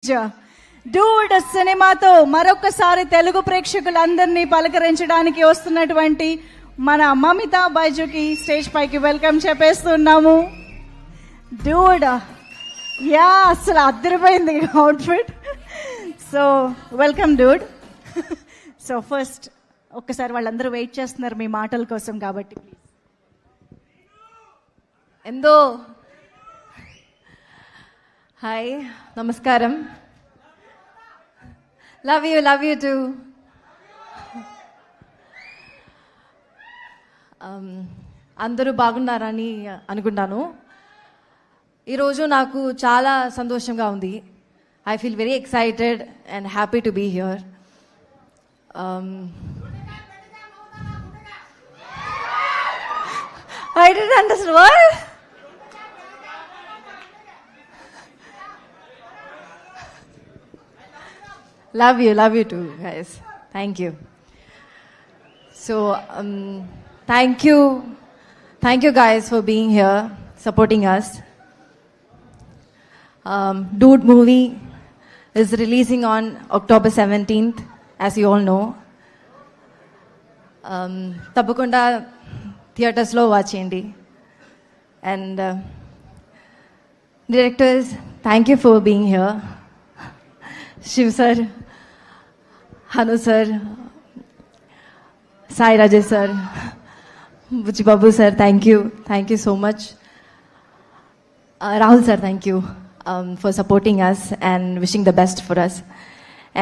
Dude సినిమాతో మరొకసారి తెలుగు ప్రేక్షకులందరినీ పలకరించడానికి వస్తున్నటువంటి మన మమిత బైజుకి స్టేజ్ పైకి వెల్కమ్ చెప్పేస్తున్నాము. డూడ్ యా అసలు అద్దరిపోయింది outfit. So welcome dude. So first ఒక్కసారి వాళ్ళందరూ వెయిట్ చేస్తున్నారు మీ మాటల కోసం కాబట్టి ప్లీజ్. ఎందో హాయ్ నమస్కారం. Love you too. అందరూ బాగున్నారని అనుకుంటాను. ఈరోజు నాకు చాలా సంతోషంగా ఉంది. I feel very excited and happy to be here. I didn't understand what? Love you too, guys. Thank you. So, thank you guys for being here, supporting us. Dude movie is releasing on October 17th, as you all know. Tappakunda theaters lo vaachindi. And directors, thank you for being here. Shiv sir, Hanu sir, Sai Rajesh sir, Buchi Babu sir, thank you so much. Rahul sir, thank you for supporting us and wishing the best for us.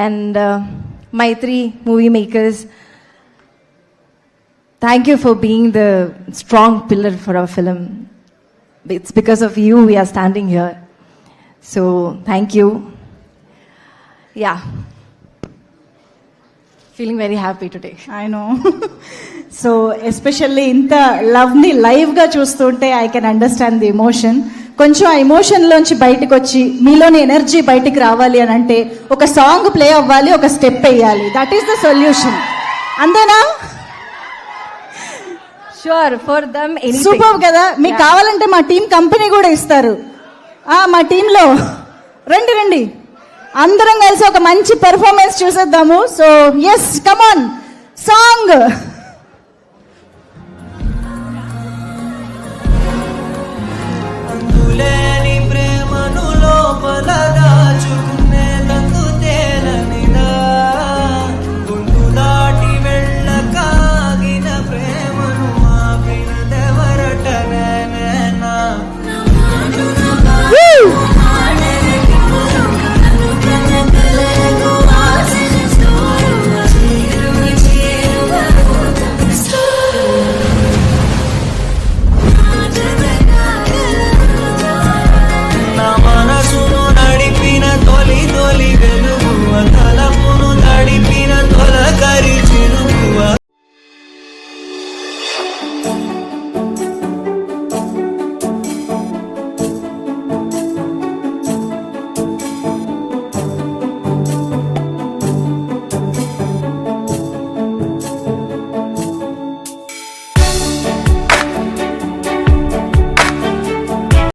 And my three movie makers, thank you for being the strong pillar for our film. It's because of you we are standing here. So, thank you. Yeah. Feeling very happy today. I know. So, especially ఇంత లవ్ని లైవ్గా చూస్తుంటే I can understand the emotion. కొంచెం ఆ ఎమోషన్లోంచి బయటకు వచ్చి మీలోని energy బయటికి రావాలి అని అంటే ఒక సాంగ్ ప్లే అవ్వాలి, ఒక స్టెప్ వేయాలి. That is the solution. అంతేనా? Sure, for them anything. Super కదా. మీకు కావాలంటే మా టీం కంపెనీ కూడా ఇస్తారు. మా టీంలో రండి అందరం కలిసి ఒక మంచి పెర్ఫార్మెన్స్ చూసేద్దాము. So yes come on song. ప్రేమను లోపలగా